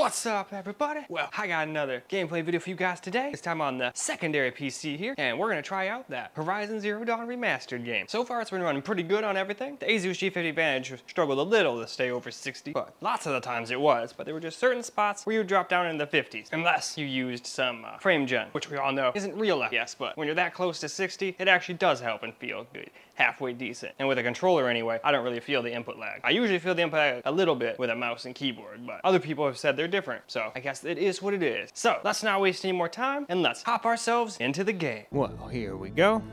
What's up, everybody? Well, I got another gameplay video for you guys today. This time on the secondary PC here, and we're gonna try out that Horizon Zero Dawn Remastered game. So far, it's been running pretty good on everything. The Asus G50 Advantage struggled a little to stay over 60, but lots of the times it was. But there were just certain spots where you would drop down in the 50s, unless you used some frame gen, which we all know isn't real FPS, but when you're that close to 60, it actually does help and feel good. Halfway decent. And with a controller anyway, I don't really feel the input lag. I usually feel the input lag a little bit with a mouse and keyboard, but other people have said they're different, so I guess it is what it is. So let's not waste any more time and let's hop ourselves into the game. Well, here we go.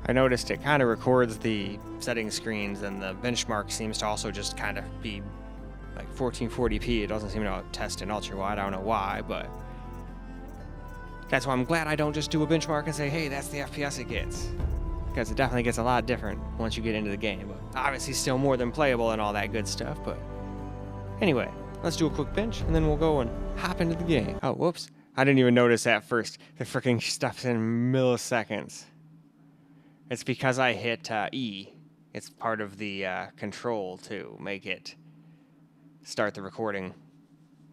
I noticed it kind of records the setting screens, and the benchmark seems to also just kind of be like 1440p. It doesn't seem to test in ultra wide. I don't know why, but that's why I'm glad I don't just do a benchmark and say, hey, that's the FPS it gets. Because it definitely gets a lot different once you get into the game. But obviously still more than playable and all that good stuff. But anyway, let's do a quick bench and then we'll go and hop into the game. Oh, whoops. I didn't even notice at first. The freaking stuff's in milliseconds. It's because I hit E. It's part of the control to make it start the recording.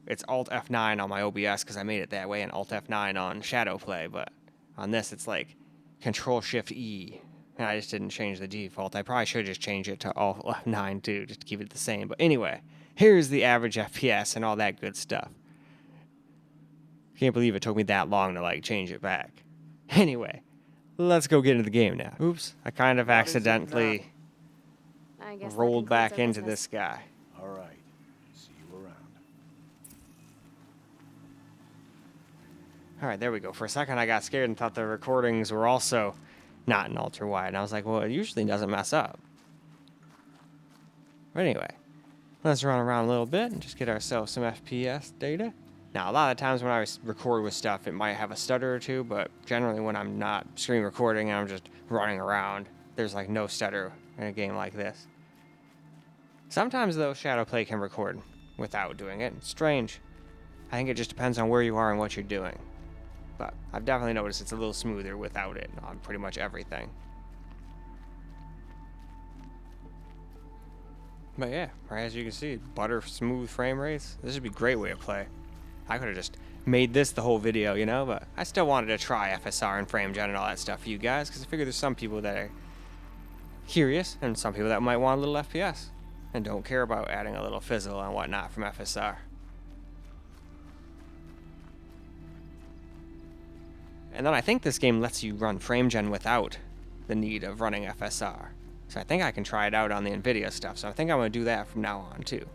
It's Alt F9 on my OBS because I made it that way, and Alt F9 on Shadowplay, but on this it's like Control Shift E, and I just didn't change the default. I probably should just change it to Alt F9 too, just to keep it the same. But anyway, here's the average FPS and all that good stuff. Can't believe it took me that long to like change it back. Anyway, let's go get into the game now. Oops, I kind of accidentally rolled back into this guy. All right. See you around. All right, there we go. For a second, I got scared and thought the recordings were also not in ultra wide. And I was like, well, it usually doesn't mess up. But anyway, let's run around a little bit and just get ourselves some FPS data. Now, a lot of times when I record with stuff, it might have a stutter or two, but generally when I'm not screen recording and I'm just running around, there's like no stutter in a game like this. Sometimes, though, Shadowplay can record without doing it. It's strange. I think it just depends on where you are and what you're doing. But I've definitely noticed it's a little smoother without it on pretty much everything. But yeah, right, as you can see, butter smooth frame rates. This would be a great way to play. I could have just made this the whole video, you know, but I still wanted to try FSR and frame gen and all that stuff for you guys, because I figure there's some people that are curious and some people that might want a little FPS and don't care about adding a little fizzle and whatnot from FSR. And then I think this game lets you run frame gen without the need of running FSR. So I think I can try it out on the NVIDIA stuff. So I think I'm going to do that from now on too.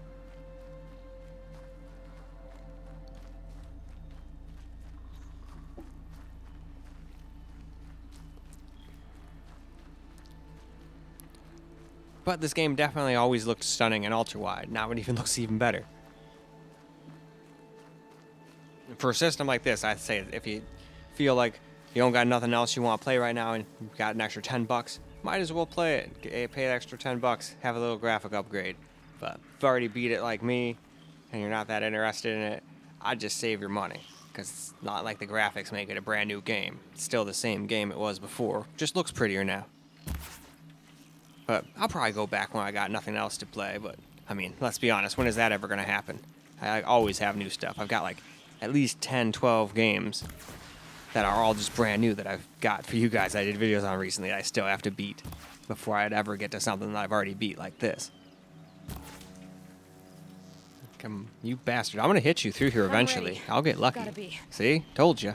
But this game definitely always looked stunning in ultra wide. Now it even looks even better. For a system like this, I'd say if you feel like you don't got nothing else you want to play right now and you've got an extra 10 bucks, might as well play it. Pay an extra 10 bucks, have a little graphic upgrade. But if you've already beat it like me and you're not that interested in it, I'd just save your money. Because it's not like the graphics make it a brand new game. It's still the same game it was before, just looks prettier now. But I'll probably go back when I got nothing else to play. But I mean, let's be honest, when is that ever going to happen? I always have new stuff. I've got like at least 10, 12 games that are all just brand new that I've got for you guys I did videos on recently that I still have to beat before I'd ever get to something that I've already beat like this. Come, you bastard. I'm going to hit you through here eventually. I'll get lucky. See? Told you.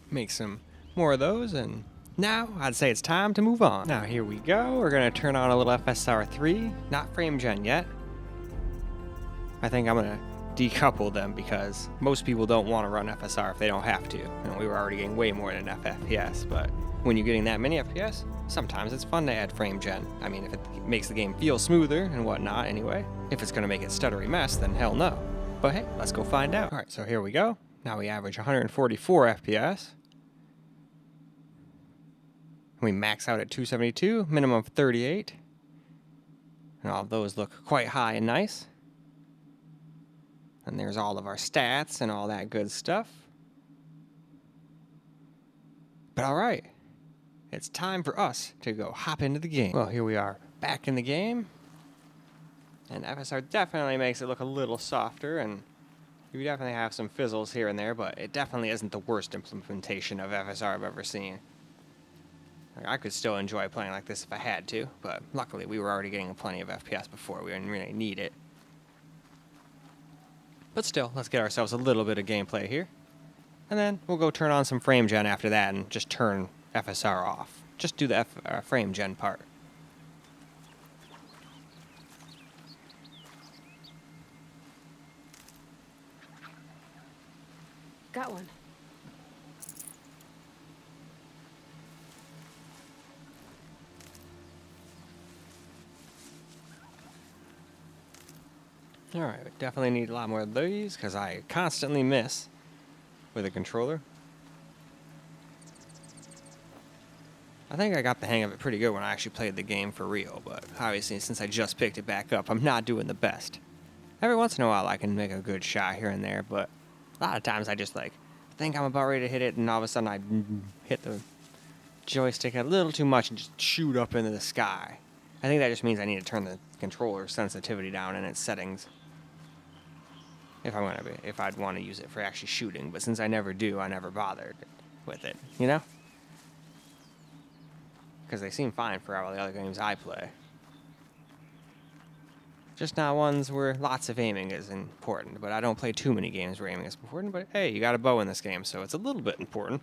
Make some more of those, and now I'd say it's time to move on. Now here we go. We're going to turn on a little FSR 3, not frame gen yet. I think I'm going to decouple them because most people don't want to run FSR if they don't have to. And we were already getting way more than enough FPS, but when you're getting that many FPS, sometimes it's fun to add frame gen. I mean, if it makes the game feel smoother and whatnot anyway. If it's going to make it stuttery mess, then hell no. But hey, let's go find out. All right, so here we go. Now we average 144 FPS. We max out at 272, minimum of 38. And all of those look quite high and nice. And there's all of our stats and all that good stuff. But all right, it's time for us to go hop into the game. Well, here we are back in the game. And FSR definitely makes it look a little softer, and you definitely have some fizzles here and there, but it definitely isn't the worst implementation of FSR I've ever seen. I could still enjoy playing like this if I had to, but luckily we were already getting plenty of FPS before. We didn't really need it. But still, let's get ourselves a little bit of gameplay here. And then we'll go turn on some frame gen after that and just turn FSR off. Just do the frame gen part. Got one. Alright, we definitely need a lot more of these because I constantly miss with a controller. I think I got the hang of it pretty good when I actually played the game for real, but obviously since I just picked it back up, I'm not doing the best. Every once in a while I can make a good shot here and there, but a lot of times I just think I'm about ready to hit it, and all of a sudden I hit the joystick a little too much and just shoot up into the sky. I think that just means I need to turn the controller sensitivity down in its settings. If I'd want to use it for actually shooting, but since I never do, I never bothered with it, you know? Because they seem fine for all the other games I play. Just not ones where lots of aiming is important, but I don't play too many games where aiming is important, but hey, you got a bow in this game, so it's a little bit important.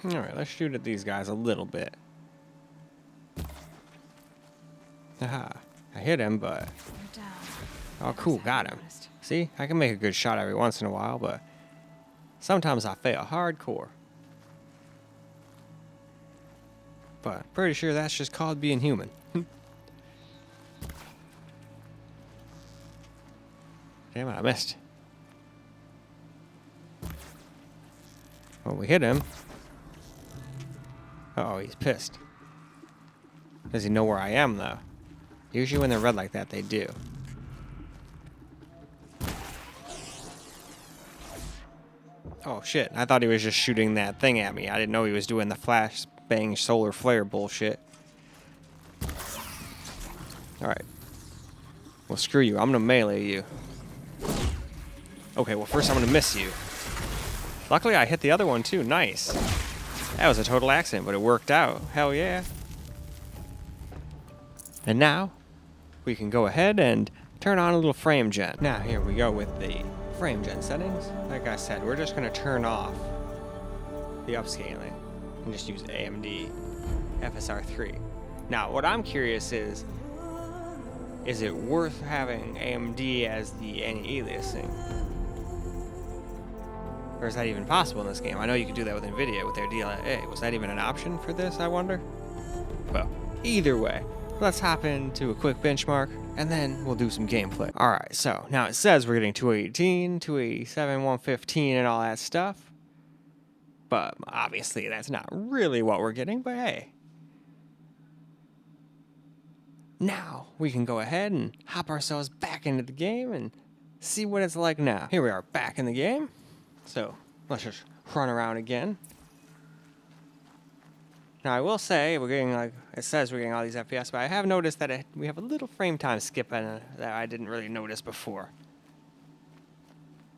Alright, let's shoot at these guys a little bit. Aha, I hit him, but... Oh, cool, got him. See, I can make a good shot every once in a while, but sometimes I fail hardcore. But pretty sure that's just called being human. Damn it, I missed. Well, we hit him. Uh-oh, he's pissed. Does he know where I am, though? Usually when they're red like that, they do. Oh shit, I thought he was just shooting that thing at me. I didn't know he was doing the flash bang solar flare bullshit. Alright. Well, screw you. I'm gonna melee you. Okay, well first I'm gonna miss you. Luckily I hit the other one too. Nice. That was a total accident, but it worked out. Hell yeah. And now, we can go ahead and turn on a little frame gen. Now here we go with the frame gen settings. Like I said, we're just going to turn off the upscaling and just use AMD FSR 3. Now, what I'm curious is it worth having AMD as the anti-aliasing? Or is that even possible in this game? I know you can do that with NVIDIA with their DLA. Was that even an option for this, I wonder? Well, either way, let's hop into a quick benchmark, and then we'll do some gameplay. Alright, so now it says we're getting 218, 287, 115, and all that stuff. But obviously that's not really what we're getting, but hey. Now we can go ahead and hop ourselves back into the game and see what it's like now. Here we are back in the game. So let's just run around again. Now I will say we're getting it says we're getting all these FPS, but I have noticed that we have a little frame time skip in that I didn't really notice before.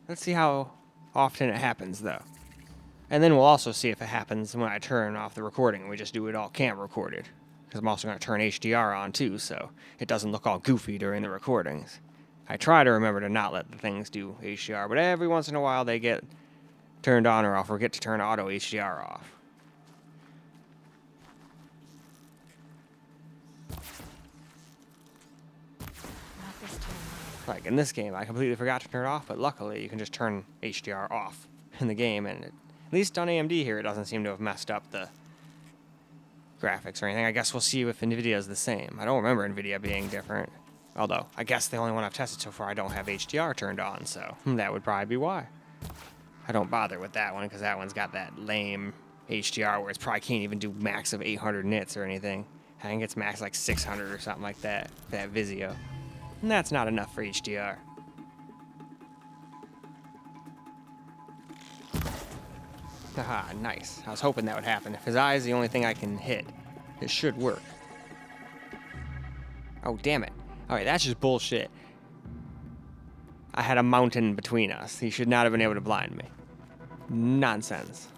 Let's see how often it happens though. And then we'll also see if it happens when I turn off the recording. We just do it all cam recorded. Because I'm also going to turn HDR on too, so it doesn't look all goofy during the recordings. I try to remember to not let the things do HDR, but every once in a while they get turned on or I'll forget to turn auto HDR off. Not this time. Like in this game, I completely forgot to turn it off, but luckily you can just turn HDR off. in the game, and at least on AMD here, it doesn't seem to have messed up the graphics or anything. I guess we'll see if NVIDIA is the same. I don't remember NVIDIA being different. Although, I guess the only one I've tested so far, I don't have HDR turned on, so that would probably be why. I don't bother with that one, because that one's got that lame HDR where it's probably can't even do max of 800 nits or anything. I think it's max like 600 or something like that, for that Vizio. And that's not enough for HDR. Haha, nice. I was hoping that would happen. If his eye is the only thing I can hit, it should work. Oh, damn it. Alright, that's just bullshit. I had a mountain between us. He should not have been able to blind me. Nonsense.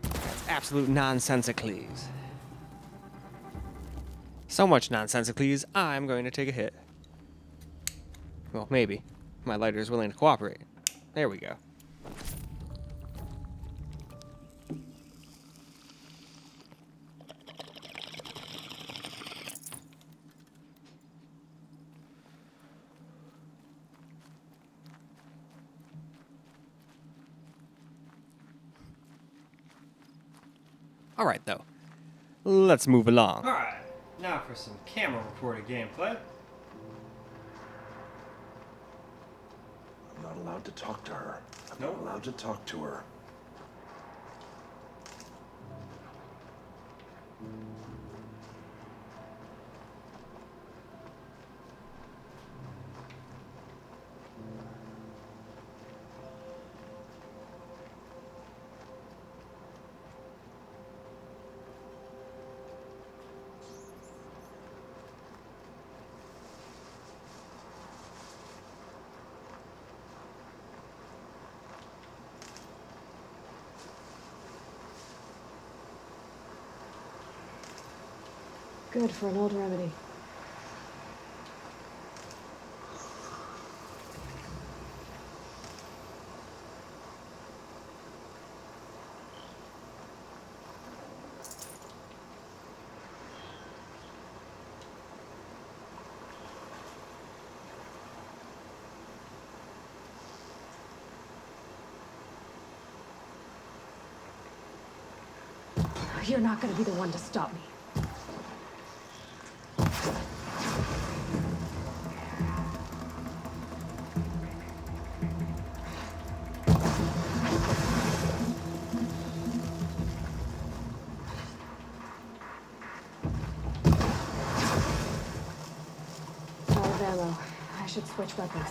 That's absolute nonsensicalese. So much nonsensicalese, I'm going to take a hit. Well, maybe. My lighter is willing to cooperate. There we go. All right, though. Let's move along. All right, now for some camera-reported gameplay. I'm not allowed to talk to her. I'm Nope. not allowed to talk to her. Good for an old remedy. You're not gonna be the one to stop me. Out of ammo. I should switch weapons.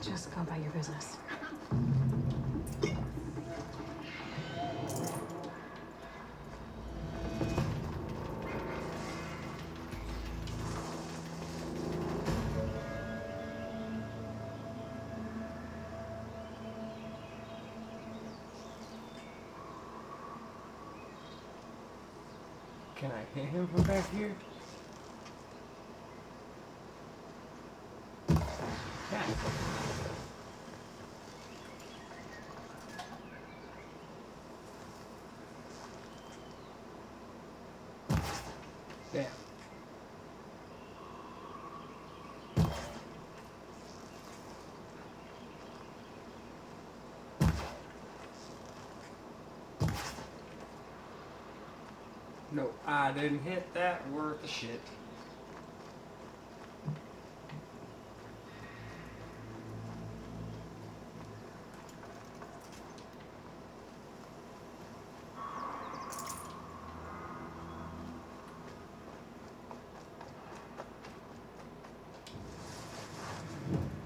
Just go about your business. Can I hit him from back here? Yeah. Damn. No, I didn't hit that worth of shit.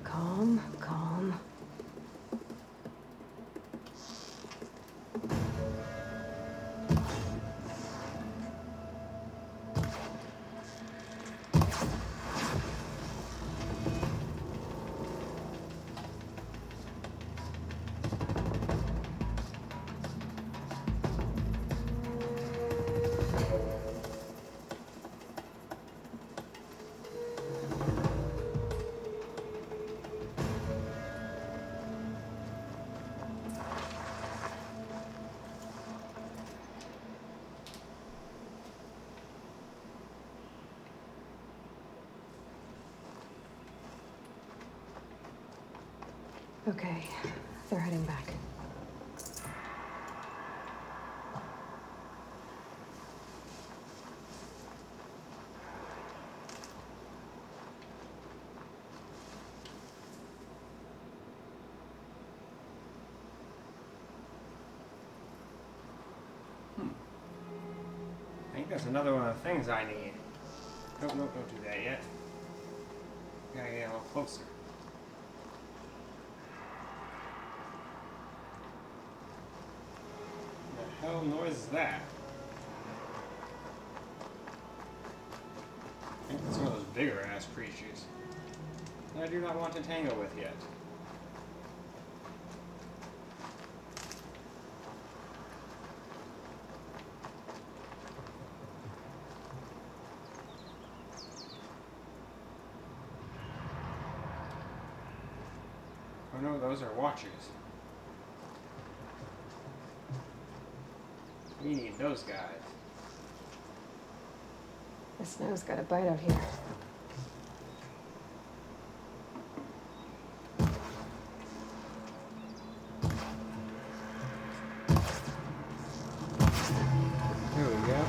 Calm, calm. Okay, they're heading back. I think that's another one of the things I need. Nope, don't do that yet. Gotta get a little closer. What the hell noise is that? I think it's one of those bigger ass creatures that I do not want to tangle with yet. Oh no, those are watchers. We need those guys. The snow's got a bite out here. There we go.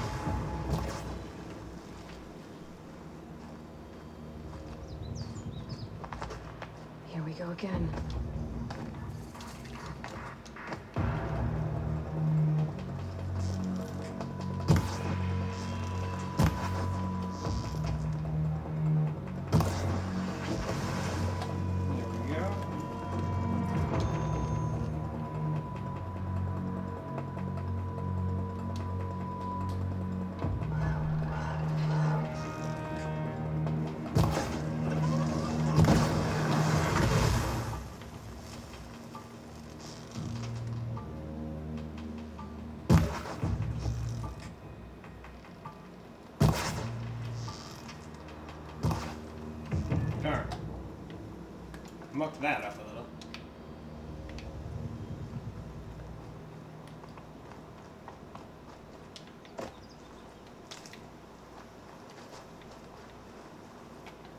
Here we go again. Darn. Mucked that up a little.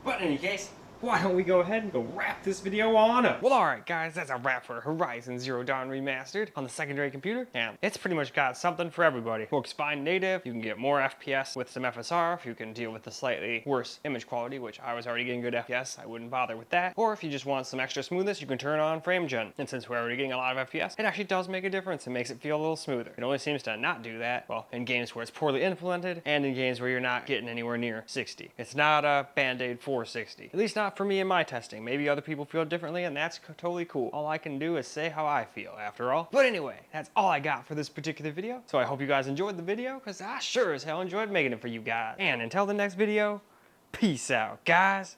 But in any case, why don't we go ahead and go wrap this video on up? Well, alright guys, that's a wrap for Horizon Zero Dawn Remastered on the secondary computer, and it's pretty much got something for everybody. Works fine native, you can get more FPS with some FSR if you can deal with the slightly worse image quality, which I was already getting good FPS, I wouldn't bother with that. Or if you just want some extra smoothness, you can turn on frame gen. And since we're already getting a lot of FPS, it actually does make a difference and makes it feel a little smoother. It only seems to not do that, well, in games where it's poorly implemented and in games where you're not getting anywhere near 60. It's not a Band-Aid 460. At least not for me in my testing. Maybe other people feel differently, and that's totally cool. All I can do is say how I feel, after all. But anyway, that's all I got for this particular video. So I hope you guys enjoyed the video, because I sure as hell enjoyed making it for you guys. And until the next video, peace out, guys.